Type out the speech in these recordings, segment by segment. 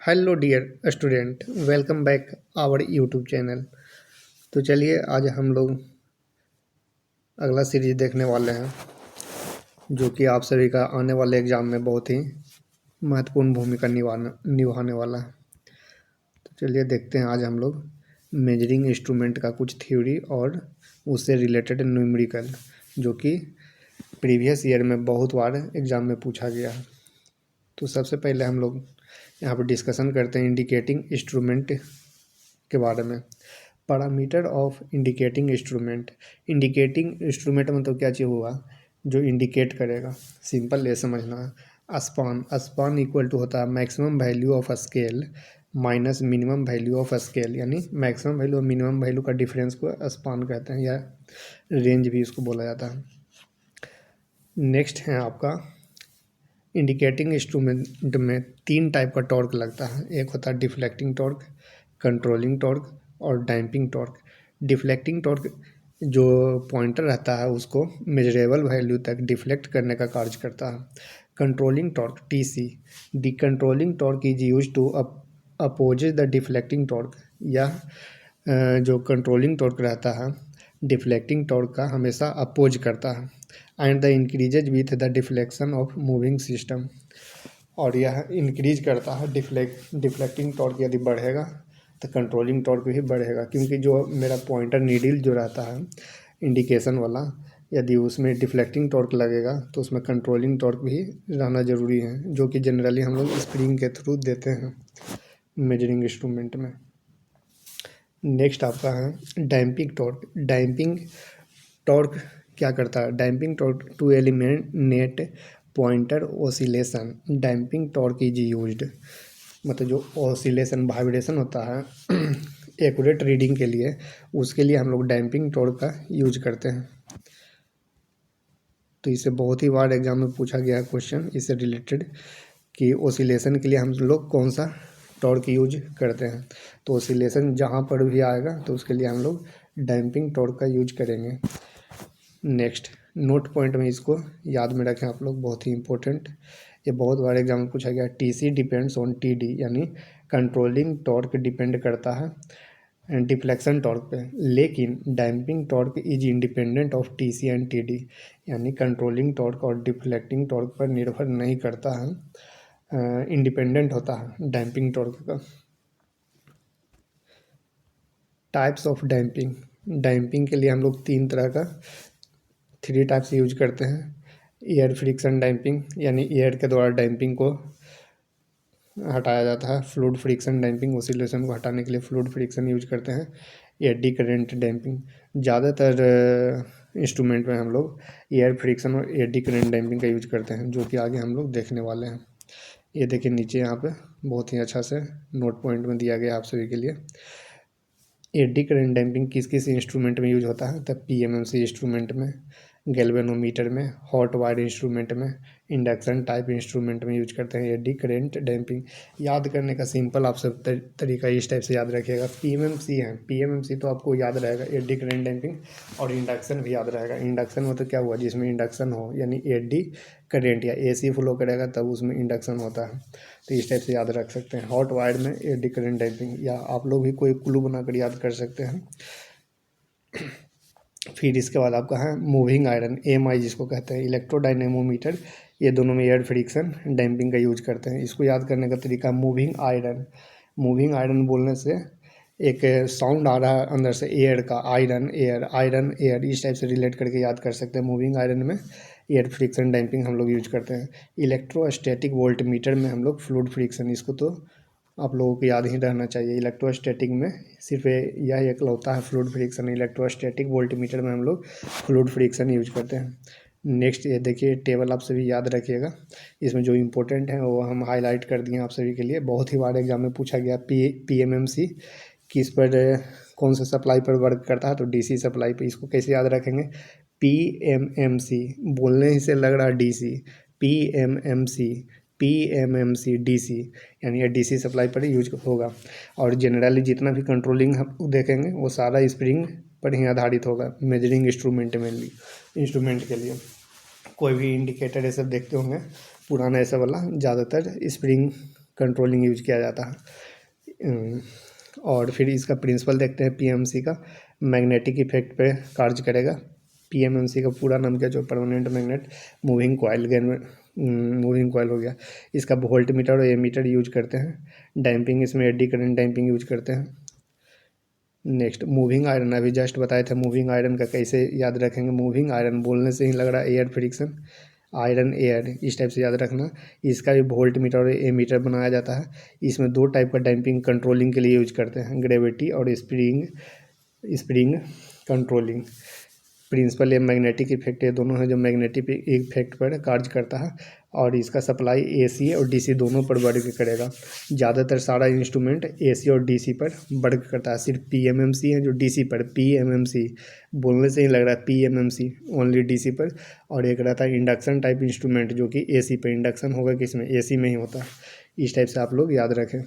Hello dear student, welcome back our YouTube channel. तो चलिए आज हम लोग अगला सीरीज देखने वाले हैं जो कि आप सभी का आने वाले एग्ज़ाम में बहुत ही महत्वपूर्ण भूमिका निभाने वाला है। तो चलिए देखते हैं आज हम लोग मेजरिंग इंस्ट्रूमेंट का कुछ थ्योरी और उससे रिलेटेड न्यूमेरिकल जो कि प्रीवियस ईयर में बहुत बार एग्ज़ाम में पूछा गया है। तो सबसे पहले हम लोग यहाँ पर डिस्कशन करते हैं इंडिकेटिंग इंस्ट्रूमेंट के बारे में। पैरामीटर ऑफ इंडिकेटिंग इंस्ट्रूमेंट मतलब क्या चीज़ हुआ जो इंडिकेट करेगा। सिंपल ये समझना है। स्पान इक्वल टू होता है maximum value of scale minus minimum value of scale, यानी मैक्सिमम वैल्यू और मिनिमम वैल्यू का डिफरेंस को स्पान कहते हैं या रेंज भी इसको बोला जाता है। नेक्स्ट है आपका इंडिकेटिंग इंस्ट्रूमेंट में तीन टाइप का टॉर्क लगता है। एक होता है डिफ्लेक्टिंग टॉर्क, कंट्रोलिंग टॉर्क और डैम्पिंग टॉर्क। डिफ्लेक्टिंग टॉर्क जो पॉइंटर रहता है उसको मेजरेबल वैल्यू तक डिफ्लेक्ट करने का कार्य करता है। Controlling torque TC, the controlling torque is use to opposes the deflecting torque. या जो कंट्रोलिंग टॉर्क रहता है डिफ्लेक्टिंग टॉर्क का हमेशा अपोज करता है and the increases with the deflection of moving system. और यह इंक्रीज करता है डिफ्लेक्टिंग टॉर्क यदि बढ़ेगा तो कंट्रोलिंग टॉर्क भी बढ़ेगा, क्योंकि जो मेरा पॉइंटर नीडल जो रहता है इंडिकेशन वाला, यदि उसमें डिफ्लेक्टिंग टॉर्क लगेगा तो उसमें कंट्रोलिंग टॉर्क भी रहना ज़रूरी है, जो कि जनरली हम लोग स्प्रिंग के थ्रू देते हैं मेजरिंग इंस्ट्रूमेंट में। नेक्स्ट आपका है डैम्पिंग टॉर्क। डैम्पिंग टॉर्क क्या करता है? Damping torque to eliminate pointer oscillation, damping torque is used. मतलब जो ऑसिलेशन वाइब्रेशन होता है एक्यूरेट रीडिंग के लिए, उसके लिए हम लोग डैम्पिंग टॉर्क का यूज करते हैं। तो इसे बहुत ही बार एग्जाम में पूछा गया है क्वेश्चन इससे रिलेटेड कि ऑसिलेशन के लिए हम लोग कौन सा टॉर्क यूज करते हैं। तो ऑसिलेशन जहाँ पर भी आएगा तो उसके लिए हम लोग डैम्पिंग टॉर्क का यूज करेंगे। नेक्स्ट नोट पॉइंट में इसको याद में रखें आप लोग, बहुत ही इंपॉर्टेंट। ये बहुत बार एग्जाम में पूछा गया। टीसी डिपेंड्स ऑन टीडी, यानी कंट्रोलिंग टॉर्क डिपेंड करता है डिफ्लेक्शन टॉर्क पे, लेकिन damping torque is independent of TC and TD, यानी कंट्रोलिंग टॉर्क और डिफ्लेक्टिंग टॉर्क पर निर्भर नहीं करता है, इंडिपेंडेंट होता है डैम्पिंग टॉर्क का। Types of damping. डैम्पिंग के लिए हम लोग तीन तरह का थ्री टाइप्स यूज करते हैं। एयर फ्रिक्शन डैम्पिंग, यानी एयर के द्वारा डैम्पिंग को हटाया जाता है। फ्लूइड फ्रिक्शन डैम्पिंग, ऑसिलेशन को हटाने के लिए फ्लूइड फ्रिक्शन यूज करते हैं। एडी करंट डैम्पिंग, ज़्यादातर इंस्ट्रूमेंट में हम लोग एयर फ्रिक्शन और एडी करंट डैम्पिंग का यूज करते हैं, जो कि आगे हम लोग देखने वाले हैं। ये देखिए नीचे यहाँ पे बहुत ही अच्छा से नोट पॉइंट में दिया गया आप सभी के लिए। एडी करंट डैम्पिंग किस किस इंस्ट्रूमेंट में यूज होता है? तब पीएमएमसी इंस्ट्रूमेंट में, गैल्वेनोमीटर में, हॉट वायर इंस्ट्रूमेंट में, इंडक्शन टाइप इंस्ट्रूमेंट में यूज करते हैं एडी करंट डैम्पिंग। याद करने का सिंपल आप सब तरीका इस टाइप से याद रखिएगा। पीएमएमसी है, पीएमएमसी तो आपको याद रहेगा, एडी करंट डैम्पिंग। और इंडक्शन भी याद रहेगा। इंडक्शन मतलब क्या हुआ? जिसमें इंडक्शन हो, यानी एडी करंट या एसी फ्लो करेगा तब उसमें इंडक्शन होता है। तो इस टाइप से याद रख सकते हैं। हॉट वायर में एडी करंट डैम्पिंग, या आप लोग भी कोई क्लू बनाकर याद कर सकते हैं। फिर इसके बाद आपका है मूविंग आयरन, एमआई जिसको कहते हैं, इलेक्ट्रोडायनेमोमीटर। ये दोनों में एयर फ्रिक्शन डैम्पिंग का यूज करते हैं। इसको याद करने का तरीका मूविंग आयरन। मूविंग आयरन बोलने से एक साउंड आ रहा है अंदर से एयर का, आयरन एयर, आयरन एयर, इस टाइप से रिलेट करके याद कर सकते हैं। मूविंग आयरन में एयर फ्रिक्शन डैम्पिंग हम लोग यूज करते हैं। इलेक्ट्रोस्टैटिक वोल्टमीटर में हम लोग फ्लूइड फ्रिक्शन, इसको तो आप लोगों को याद ही रहना चाहिए। इलेक्ट्रोस्टैटिक में सिर्फ यह एकलौता है फ्लूइड फ्रिक्शन। इलेक्ट्रोस्टैटिक वोल्टमीटर में हम लोग फ्लूइड फ्रिक्शन यूज करते हैं। नेक्स्ट ये देखिए टेबल आप सभी याद रखिएगा। इसमें जो इम्पोर्टेंट है वो हम हाईलाइट कर दिए आप सभी के लिए। बहुत ही बार एग्जाम में पूछा गया पीएमएमसी किस पर, कौन सा सप्लाई पर वर्क करता है? तो डीसी सप्लाई पे। इसको कैसे याद रखेंगे? पीएमएमसी, बोलने ही से लग रहा है डीसी, पीएमएमसी डीसी, यानी ये डीसी सप्लाई पर यूज होगा। और जनरली जितना भी कंट्रोलिंग हम देखेंगे वो सारा स्प्रिंग पर ही आधारित होगा। मेजरिंग इंस्ट्रूमेंट मेनली इंस्ट्रूमेंट के लिए कोई भी इंडिकेटर ये सब देखते होंगे पुराना ऐसा वाला, ज़्यादातर स्प्रिंग कंट्रोलिंग यूज किया जाता है। और फिर इसका प्रिंसिपल देखते हैं पीएमसी का, मैग्नेटिक इफेक्ट पे कार्य करेगा। पीएमएमसी का पूरा नाम क्या, जो permanent magnet moving coil, moving coil हो गया। इसका वोल्ट मीटर और एमीटर यूज करते हैं। डैम्पिंग, इसमें एडी करंट डैम्पिंग यूज करते हैं। नेक्स्ट मूविंग आयरन, अभी जस्ट बताया था मूविंग आयरन का कैसे याद रखेंगे। मूविंग आयरन बोलने से ही लग रहा है एयर फ्रिक्शन, आयरन एयर, इस टाइप से याद रखना। इसका भी वोल्ट मीटर और एमीटर बनाया जाता है। इसमें दो टाइप का डैम्पिंग कंट्रोलिंग के लिए यूज करते हैं, ग्रेविटी और स्प्रिंग स्प्रिंग कंट्रोलिंग। प्रिंसिपल ये मैग्नेटिक इफेक्ट, ये दोनों है जो मैग्नेटिक इफेक्ट पर कार्य करता है। और इसका सप्लाई एसी और डीसी दोनों पर वर्क करेगा। ज़्यादातर सारा इंस्ट्रूमेंट एसी और डीसी पर वर्क करता है। सिर्फ पीएमएमसी है जो डीसी पर, पीएमएमसी बोलने से ही लग रहा है पीएमएमसी ओनली डीसी पर। और एक रहता है इंडक्शन टाइप इंस्ट्रूमेंट जो कि एसी पर, इंडक्शन होगा किसमें, एसी में ही होता है। इस टाइप से आप लोग याद रखें।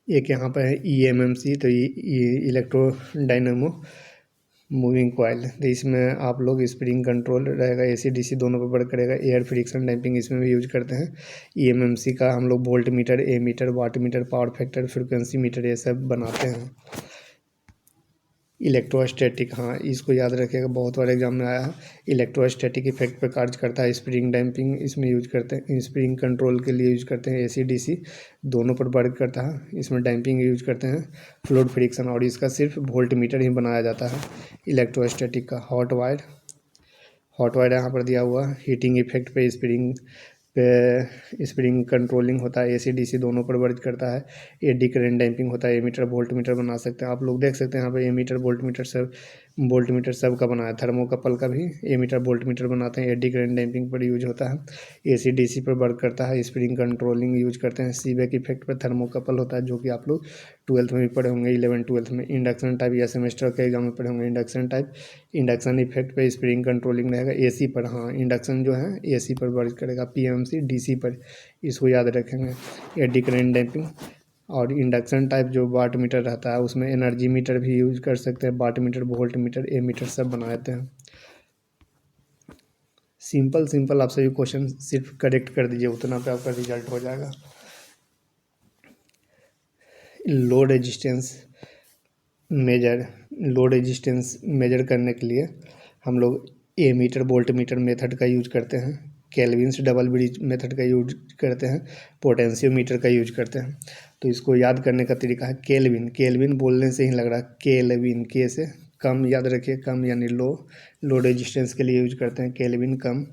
एक यहाँ पर है ईएमएमसी, तो इलेक्ट्रो डायनेमो मूविंग कॉइल, तो इसमें आप लोग स्प्रिंग कंट्रोल रहेगा, एसी डीसी दोनों पर वर्क करेगा। एयर फ्रिक्शन डैम्पिंग इसमें भी यूज करते हैं। ईएमएमसी का हम लोग volt meter, ammeter, watt meter, power factor, frequency meter ये सब बनाते हैं। इलेक्ट्रोस्टैटिक, हाँ इसको याद रखिएगा, बहुत बार एग्जाम में आया है। इलेक्ट्रोस्टैटिक इफेक्ट पर कार्य करता है। स्प्रिंग डैम्पिंग इसमें यूज करते हैं, स्प्रिंग कंट्रोल के लिए यूज करते हैं। एसी डीसी दोनों पर वर्क करता है। इसमें डैम्पिंग यूज करते हैं, फ्लूइड फ्रिक्शन, और इसका सिर्फ वोल्ट मीटर ही बनाया जाता है इलेक्ट्रोस्टैटिक का। हॉट वायर, हॉट वायर यहाँ पर दिया हुआ, हीटिंग इफेक्ट पे स्प्रिंग कंट्रोलिंग होता है। एसी डीसी दोनों पर वर्क करता है। एडी करंट डैम्पिंग होता है। एमीटर वोल्ट मीटर बना सकते हैं, आप लोग देख सकते हैं यहाँ पे एमीटर वोल्ट मीटर सब का बनाया है। थर्मोकपल का भी एमीटर वोल्ट मीटर बनाते हैं। एडी करंट डैम्पिंग पर यूज होता है। एसी डीसी पर वर्क करता है। स्प्रिंग कंट्रोलिंग यूज करते हैं। सीबैक इफेक्ट पर थर्मोकपल होता है, जो कि आप लोग 12th में भी पढ़े होंगे, 11th-12th में। इंडक्शन टाइप या सेमेस्टर के एग्जाम में पढ़े होंगे इंडक्शन टाइप। इंडक्शन इफेक्ट पे स्प्रिंग कंट्रोलिंग रहेगा। एसी पर, हाँ इंडक्शन जो है एसी पर वर्क करेगा। पीएमसी डीसी पर, इसको याद रखेंगे। Eddy current damping. और इंडक्शन टाइप जो वाट मीटर रहता है उसमें एनर्जी मीटर भी यूज कर सकते हैं। वाट मीटर, वोल्ट मीटर, ए मीटर सब बनाते हैं। सिंपल सिंपल आप सभी क्वेश्चन सिर्फ करेक्ट कर दीजिए, उतना पे आपका रिजल्ट हो जाएगा। Low resistance measure, low resistance measure करने के लिए हम लोग ए मीटर वोल्ट मीटर मेथड का यूज करते हैं। केल्विन्स डबल ब्रिज मेथड का यूज करते हैं। पोटेंशियोमीटर का यूज करते हैं। तो इसको याद करने का तरीका है केल्विन, केल्विन बोलने से ही लग रहा है केल्विन, के से कम याद रखिए, कम यानी लो, लो रेजिस्टेंस के लिए यूज करते हैं केल्विन, कम,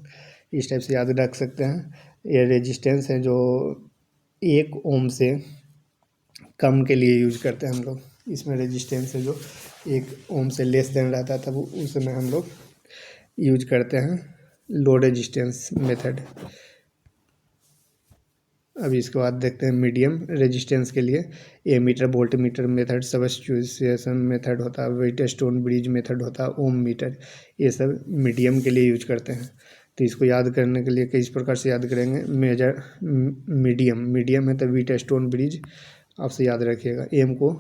इस टाइप से याद रख सकते हैं। ये रेजिस्टेंस है जो 1 ओम से कम के लिए यूज करते हैं हम लोग। इसमें रेजिस्टेंस है जो 1 ओम से लेस देन रहता है, तब उसमें हम लोग यूज करते हैं लो रेजिस्टेंस मेथड। अभी इसके बाद देखते हैं मीडियम रेजिस्टेंस के लिए ammeter volt meter method, substitution method होता है, व्हीटस्टोन ब्रिज मेथड होता है, ओम मीटर, ये सब मीडियम के लिए यूज करते हैं। तो इसको याद करने के लिए किस प्रकार से याद करेंगे, मेजर मीडियम, मीडियम है तो व्हीटस्टोन ब्रिज आपसे याद रखिएगा। एम को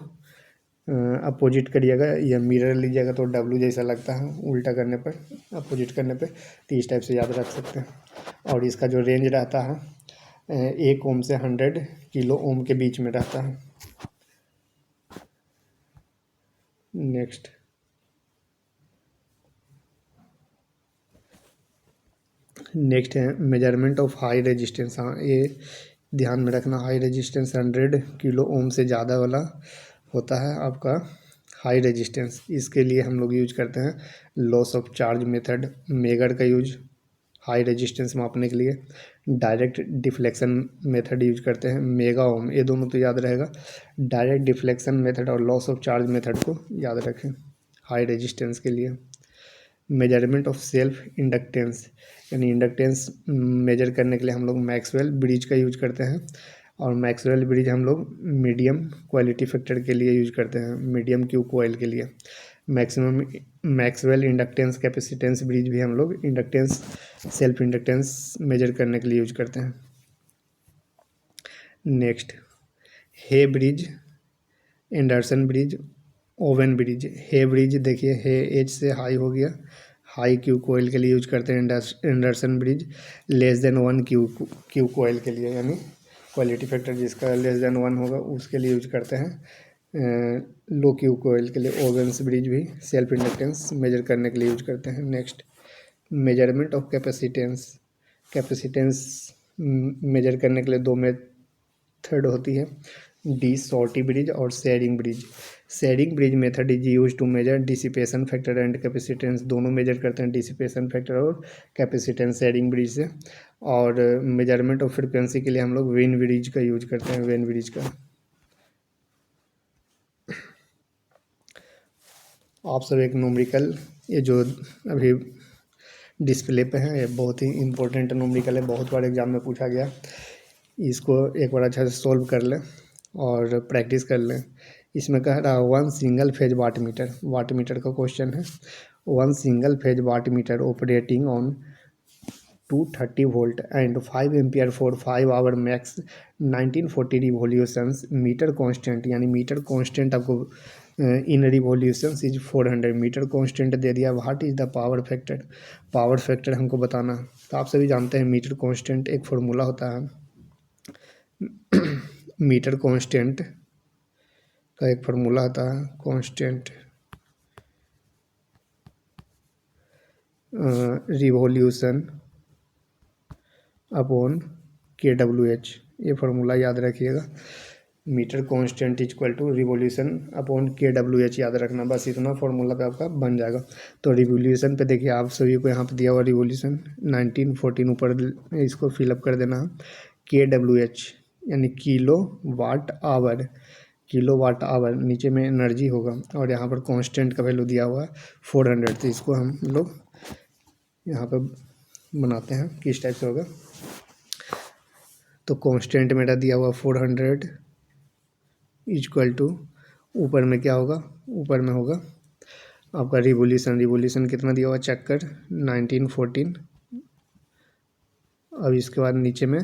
अपोजिट करिएगा या मिरर लीजिएगा तो डब्लू जैसा लगता है, उल्टा करने पर, अपोजिट करने पर, तो इस टाइप से याद रख सकते हैं। और इसका जो रेंज रहता है 1 ओम से 100 किलो ओम के बीच में रहता है। नेक्स्ट है मेजरमेंट ऑफ हाई रेजिस्टेंस। हाँ ये ध्यान में रखना, हाई रेजिस्टेंस 100 किलो ओम से ज़्यादा वाला होता है आपका हाई रेजिस्टेंस। इसके लिए हम लोग यूज करते हैं loss of charge method, megger का यूज हाई रेजिस्टेंस मापने के लिए। डायरेक्ट डिफ्लेक्शन मेथड यूज करते हैं, मेगा ओम, ये दोनों तो याद रहेगा। डायरेक्ट डिफ्लेक्शन मेथड और लॉस ऑफ चार्ज मेथड को याद रखें हाई रेजिस्टेंस के लिए। मेजरमेंट ऑफ सेल्फ इंडक्टेंस, यानी इंडक्टेंस मेजर करने के लिए हम लोग मैक्सवेल ब्रिज का यूज करते हैं। और मैक्सवेल ब्रिज हम लोग मीडियम क्वालिटी फैक्टर के लिए यूज करते हैं, मीडियम क्यू कोयल के लिए। Maximum Maxwell inductance capacitance bridge भी हम लोग इंडक्टेंस, सेल्फ इंडक्टेंस मेजर करने के लिए यूज करते हैं। Next Hay bridge, Anderson bridge, Owen bridge. Hay bridge देखिए, हे एच से हाई हो गया, हाई क्यू कोयल के लिए यूज करते हैं। Anderson bridge less than 1 Q coil के लिए, यानी क्वालिटी फैक्टर जिसका लेस देन 1 होगा उसके लिए यूज करते हैं। लो क्यू कोयल के लिए ओवेंस ब्रिज भी सेल्फ इंडक्टेंस मेजर करने के लिए यूज करते हैं। Next, measurement of capacitance. Capacitance measure करने के लिए दो मेथड होती है, डी शॉर्टी ब्रिज और Schering bridge. Schering bridge method is use to measure dissipation factor and capacitance, दोनों मेजर करते हैं डिसिपेशन फैक्टर और कैपेसिटेंस शेयरिंग ब्रिज से। और मेजरमेंट ऑफ फ्रिक्वेंसी के लिए हम लोग वेन ब्रिज का यूज करते हैं, वेन ब्रिज का। आप सब एक न्यूमेरिकल, ये जो अभी डिस्प्ले पे है, ये बहुत ही इंपॉर्टेंट न्यूमेरिकल है, बहुत बार एग्जाम में पूछा गया। इसको एक बार अच्छा से सोल्व कर लें और प्रैक्टिस कर लें। इसमें कह रहा है one single phase watt meter, watt meter का क्वेश्चन है। One single phase watt meter operating on 230 volt and 5 ampere for 5 hour max 1940 revolutions, meter constant, यानी मीटर कांस्टेंट आपको in revolutions is 400, meter constant दे दिया। What is the power factor, power factor हमको बताना। तो आप सभी जानते हैं मीटर कांस्टेंट एक फार्मूला होता है, मीटर कांस्टेंट का एक फार्मूला आता है, कांस्टेंट रिवॉल्यूशन अपॉन KWH, ये फार्मूला याद रखिएगा। Meter constant equal to revolution upon KWH, याद रखना, बस इतना फार्मूला पे आपका बन जाएगा। तो रिवॉल्यूशन पे देखिए आप सभी को यहाँ पे दिया हुआ रिवॉल्यूशन 1914, ऊपर इसको फिलअप कर देना है। KWH यानी kilo watt hour, kilo watt hour, नीचे में एनर्जी होगा और यहाँ पर कांस्टेंट का वैल्यू दिया हुआ है 400। तो इसको हम लोग यहाँ पर बनाते हैं, किस टाइप से होगा। तो कांस्टेंट मेरा दिया हुआ 400 इक्वल टू, ऊपर में क्या होगा, ऊपर में होगा आपका रिवोल्यूशन, रिवोल्यूशन कितना दिया हुआ चेक कर 1914। अब इसके बाद नीचे में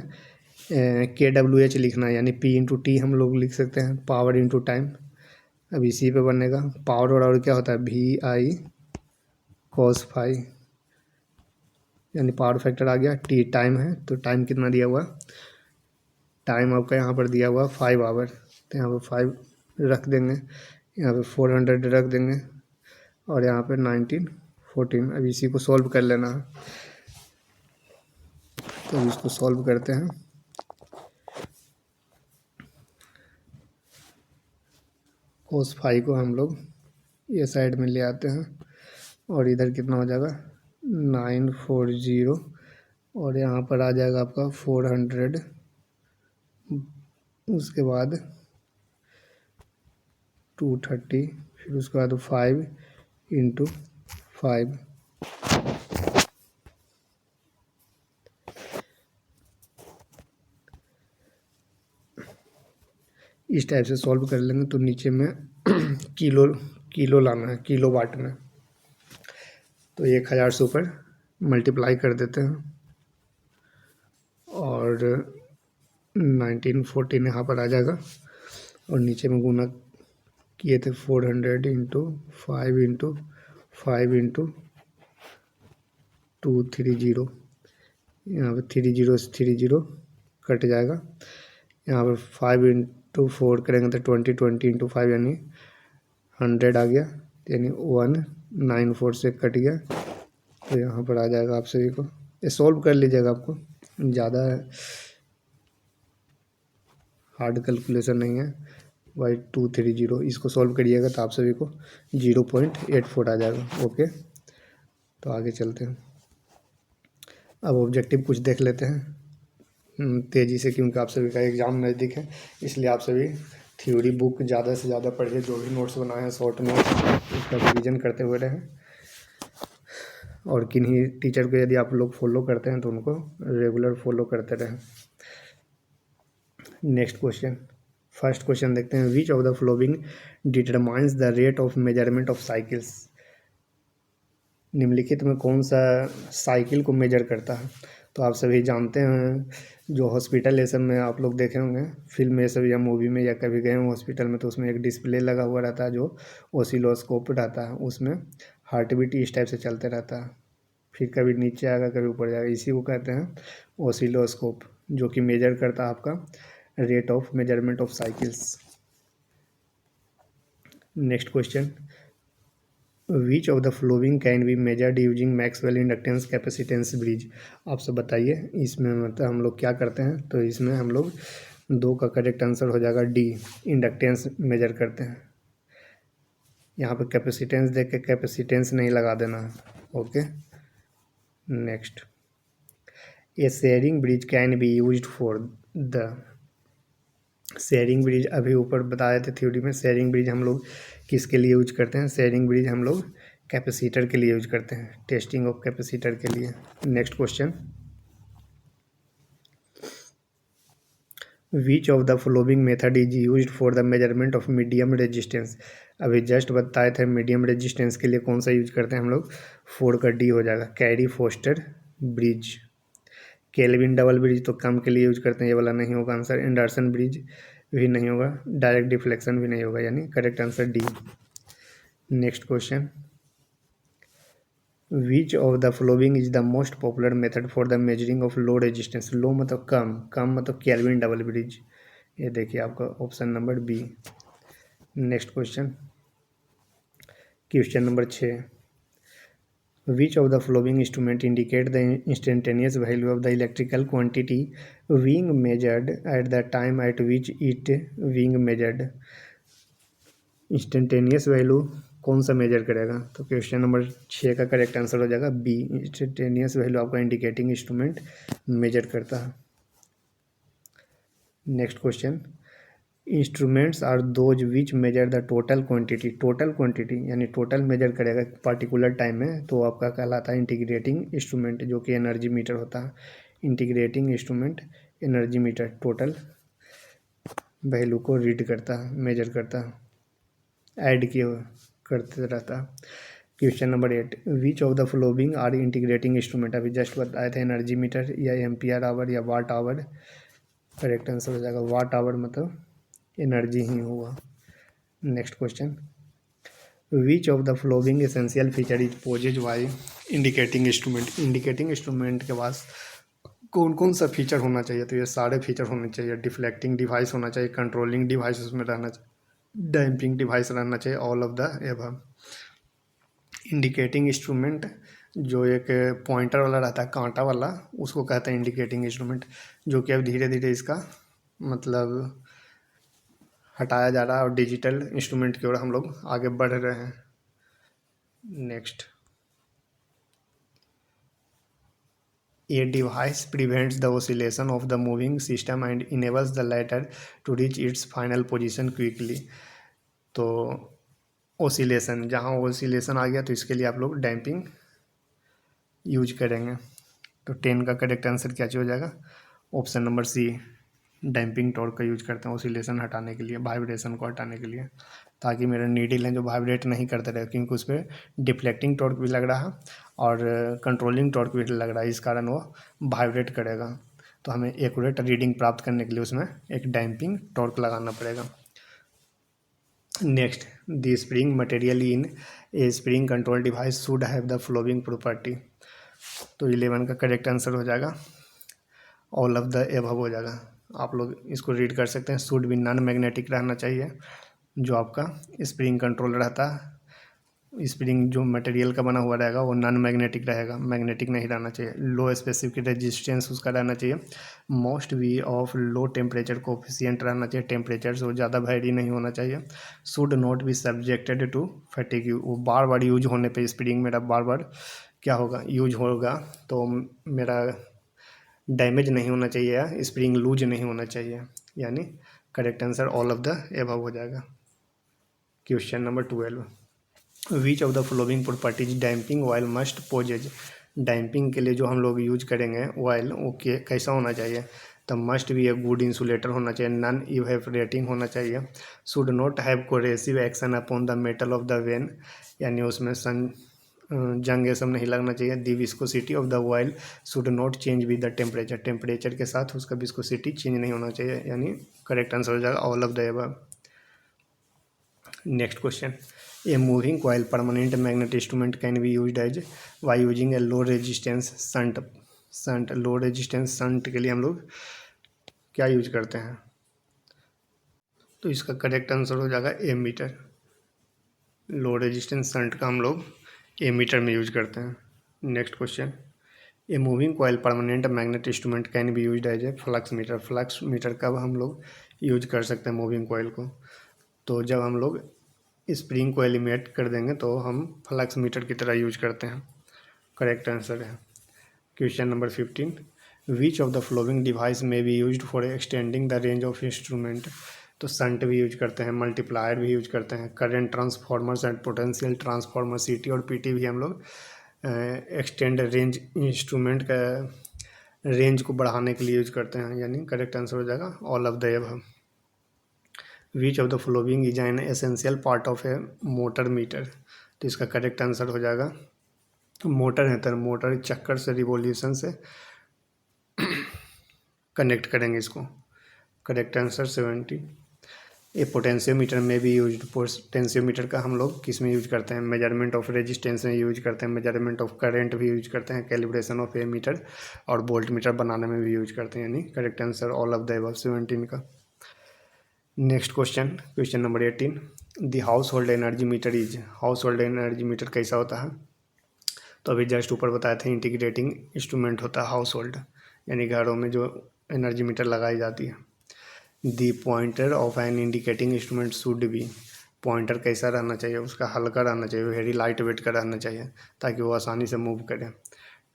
KWH लिखना है, यानी P/T हम लोग लिख सकते हैं, पावर इंटू टाइम। अब इसी पे बनेगा पावर, और क्या होता है VI cos फाई, यानी पावर फैक्टर आ गया। T टाइम है, तो टाइम कितना दिया हुआ, टाइम आपका यहाँ पर दिया हुआ 5 आवर, तो यहाँ पर 5 रख देंगे, यहाँ पे 400 रख देंगे और यहाँ पे 1914। अब इसी को सॉल्व कर लेना है, तो इसको सॉल्व करते हैं। cos फाई को हम लोग ये साइड में ले आते हैं और इधर कितना हो जाएगा 940, और यहाँ पर आ जाएगा आपका 400, उसके बाद 230, फिर उसके बाद 5 इंटू 5। इस टाइप से सॉल्व कर लेंगे तो नीचे में किलो, किलो लाना है, किलो वाट में। तो 1000 से ऊपर मल्टीप्लाई कर देते हैं और 1914 यहाँ पर आ जाएगा और नीचे में गुना किए थे 400 इंटू 5 इंटू 5 इंटू 230, यहाँ पर 30 से 30 कट जाएगा। यहाँ पर 5 इंटू 4 करेंगे तो 20 इंटू 5 यानी 100 आ गया, यानी 194 से कट गया। तो यहाँ पर आ जाएगा आप सभी को, ये सॉल्व कर लीजिएगा, आपको ज़्यादा हार्ड कैलकुलेशन नहीं है। 230 इसको सॉल्व करिएगा तो आप सभी को 0.84 आ जाएगा। ओके, तो आगे चलते हैं। अब ऑब्जेक्टिव कुछ देख लेते हैं तेज़ी से, क्योंकि आप सभी का एग्ज़ाम नज़दीक है, इसलिए आप सभी थ्योरी बुक ज़्यादा से ज़्यादा पढ़िए, जो भी नोट्स बनाए हैं शॉर्ट नोट्स उसका रिवीजन करते हुए रहें। और किन्हीं टीचर को यदि आप लोग फॉलो करते हैं तो उनको रेगुलर फॉलो करते रहें। नेक्स्ट क्वेश्चन, फर्स्ट क्वेश्चन देखते हैं। विच of the following determines the rate of measurement of cycles, निम्नलिखित में कौन सा साइकिल को मेजर करता है। तो आप सभी जानते हैं, जो हॉस्पिटल ये सब में आप लोग देखे होंगे फिल्म ये सब या मूवी में, या कभी गए हो हॉस्पिटल में, तो उसमें एक डिस्प्ले लगा हुआ रहता है जो ओसिलोस्कोप रहता है, उसमें हार्ट बीट इस टाइप से चलते रहता है, फिर कभी नीचे आएगा कभी ऊपर जाएगा, इसी को कहते हैं ओसिलोस्कोप, जो कि मेजर करता है आपका rate of measurement of cycles. Next question, which of the flowing can be measured using Maxwell inductance capacitance bridge. आप सब बताइए इसमें मतलब हम लोग क्या करते हैं, तो इसमें हम लोग दो का करेक्ट आंसर हो जाएगा डी, इंडक्टेंस मेजर करते हैं। यहाँ पे कैपेसिटेंस देख के कैपेसिटेंस नहीं लगा देना है। Okay, next, A Schering bridge can be used for the. Schering bridge अभी ऊपर बताए थे थ्योरी में, शेयरिंग ब्रिज हम लोग किसके लिए यूज करते हैं, शेयरिंग ब्रिज हम लोग कैपेसिटर के लिए यूज करते हैं, टेस्टिंग ऑफ कैपेसिटर के लिए। Next question, which of the following method is used for the measurement of medium resistance. अभी जस्ट बताए थे मीडियम रेजिस्टेंस के लिए कौन सा यूज करते हैं हम लोग, 4 का डी हो जाएगा, Carey Foster bridge. Kelvin double bridge तो कम के लिए यूज करते हैं, ये वाला नहीं होगा आंसर। एंडरसन ब्रिज भी नहीं होगा, डायरेक्ट डिफ्लेक्शन भी नहीं होगा, यानी correct answer D. Next question, which of the following is the most popular method for the measuring of low resistance. Low मतलब कम, कम मतलब केल्विन डबल ब्रिज। ये देखिए आपका option number B. Next question, question number 6, which of the following instrument indicate the instantaneous value of the electrical quantity being measured at the time at which it being measured. Instantaneous value कौन सा major करेगा, तो question number 6 का correct answer हो जाएगा B, instantaneous value आपका indicating instrument measure करता है। Next question, instruments are those which measure the total quantity. Total quantity यानी टोटल मेजर करेगा पर्टिकुलर टाइम में, तो आपका कहलाता है इंटीग्रेटिंग इंस्ट्रूमेंट, जो कि एनर्जी मीटर होता है। Integrating instrument energy meter total value को रीड करता है, मेजर करता है, ऐड किए करते रहता है। Question number 8, which of the following are integrating instrument. अभी जस्ट बताए थे एनर्जी मीटर या एम्पियर आवर या वाट आवर, करेक्ट आंसर हो जाएगा वाट आवर, मतलब एनर्जी ही हुआ। Next question, which of the following essential feature is possesses by indicating instrument. Indicating instrument के पास कौन कौन सा फीचर होना चाहिए, तो ये सारे फीचर होने चाहिए। डिफ्लेक्टिंग डिवाइस होना चाहिए, कंट्रोलिंग डिवाइस उसमें रहना चाहिए, डैम्पिंग डिवाइस रहना चाहिए, all of the above. Indicating instrument जो एक पॉइंटर वाला रहता है, कांटा वाला, उसको कहते हैं इंडिकेटिंग इंस्ट्रूमेंट, जो कि अब धीरे धीरे इसका मतलब हटाया जा रहा है और डिजिटल इंस्ट्रूमेंट की ओर हम लोग आगे बढ़ रहे हैं। Next, a device prevents the oscillation of the moving system and enables the latter to reach its final position quickly. तो ऑसिलेशन, जहाँ ऑसिलेशन आ गया तो इसके लिए आप लोग डैम्पिंग यूज करेंगे। तो 10 का करेक्ट आंसर क्या हो जाएगा, option number C, damping torque का यूज करते हैं ऑसिलेशन हटाने के लिए, वाइब्रेशन को हटाने के लिए, ताकि मेरा नीडल है जो वाइब्रेट नहीं करते रहे, क्योंकि उस पर डिफ्लेक्टिंग टॉर्क भी लग रहा है और कंट्रोलिंग टॉर्क भी लग रहा है, इस कारण वो वाइब्रेट करेगा। तो हमें एक्यूरेट रीडिंग प्राप्त करने के लिए उसमें एक डैम्पिंग टॉर्क लगाना पड़ेगा। Next, the spring material in A spring control device should have the flowing property. तो 11 का करेक्ट आंसर हो जाएगा ऑल ऑफ द एबव हो जाएगा। आप लोग इसको रीड कर सकते हैं, शुड भी नॉन मैग्नेटिक रहना चाहिए, जो आपका स्प्रिंग कंट्रोल रहता है। स्प्रिंग जो मटेरियल का बना हुआ रहेगा वो नॉन मैग्नेटिक रहेगा, मैग्नेटिक नहीं रहना चाहिए। लो स्पेसिफिक रेजिस्टेंस उसका रहना चाहिए। Must be of low temperature coefficient रहना चाहिए, टेम्परेचर से वो ज़्यादा वैरी नहीं होना चाहिए। Should not be subjected to fatigue, वो बार बार यूज होने पे स्प्रिंग मेरा बार बार क्या होगा, यूज होगा, तो मेरा डैमेज नहीं होना चाहिए या स्प्रिंग लूज नहीं होना चाहिए, यानी correct answer all of the above हो जाएगा। Question number 12, which of the following properties damping oil must possess. Damping के लिए जो हम लोग यूज करेंगे ऑयल, वो कैसा होना चाहिए, तो मस्ट भी ए गुड इंसुलेटर होना चाहिए, नॉन इवेपोरेटिंग होना चाहिए, should not have corrosive action upon the metal of the vane, यानी उसमें जंग ये सब नहीं लगना चाहिए। The viscosity of the oil should not change with the temperature, temperature के साथ उसका विस्कोसिटी चेंज नहीं होना चाहिए, यानी करेक्ट आंसर हो जाएगा all of the above. Next question, a moving coil permanent magnet instrument can be used as by using a low resistance shunt. Shunt, low resistance shunt के लिए हम लोग क्या यूज करते हैं, तो इसका करेक्ट आंसर हो जाएगा एमीटर। लो रेजिस्टेंस शंट का हम लोग एमीटर में यूज करते हैं। Next question, a moving coil permanent magnet instrument can be use as a flux meter. Flux meter कब हम लोग यूज कर सकते हैं मूविंग कॉइल को? तो जब हम लोग स्प्रिंग को एलिमिनेट कर देंगे तो हम फ्लक्स मीटर की तरह यूज करते हैं। करेक्ट आंसर है। Question number 15, which of the following device में be use for extending the range of instrument. तो संट भी यूज करते हैं, मल्टीप्लायर भी यूज करते हैं, current transformers and potential transformer CT और पीटी भी हम लोग एक्सटेंड रेंज इंस्ट्रूमेंट का रेंज को बढ़ाने के लिए यूज करते हैं। यानी करेक्ट आंसर हो जाएगा all of the above. Which of the following is an essential part of a motor meter. तो इसका करेक्ट आंसर हो जाएगा मोटर है, तो मोटर चक्कर से रिवोल्यूशन से कनेक्ट करेंगे इसको। Correct answer 70। ये पोटेंशियोमीटर में भी यूज, पोटेंशियोमीटर का हम लोग किस में यूज करते हैं? मेजरमेंट ऑफ रेजिस्टेंस में यूज करते हैं, मेजरमेंट ऑफ करंट भी यूज करते हैं, कैलिब्रेशन ऑफ ए मीटर और वोल्ट मीटर बनाने में भी यूज करते हैं। यानी correct answer all of the above 17 का। Next question, question number 18, the house hold energy meter is. House hold energy meter कैसा होता है? तो अभी जस्ट ऊपर बताए थे इंटीग्रेटिंग इंस्ट्रूमेंट होता है हाउस होल्ड, यानी घरों में जो एनर्जी मीटर लगाई जाती है। The pointer of an indicating instrument should be. Pointer कैसा रहना चाहिए? उसका हल्का रहना चाहिए, वेरी लाइट वेट का रहना चाहिए ताकि वो आसानी से मूव करे।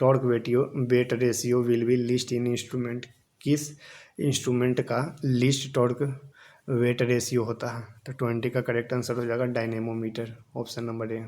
Torque weight ratio will be list in instrument. किस इंस्ट्रूमेंट का लिस्ट टॉर्क वेट रेशियो होता है? तो 20 का करेक्ट आंसर हो जाएगा डायनेमोमीटर, ऑप्शन नंबर ए।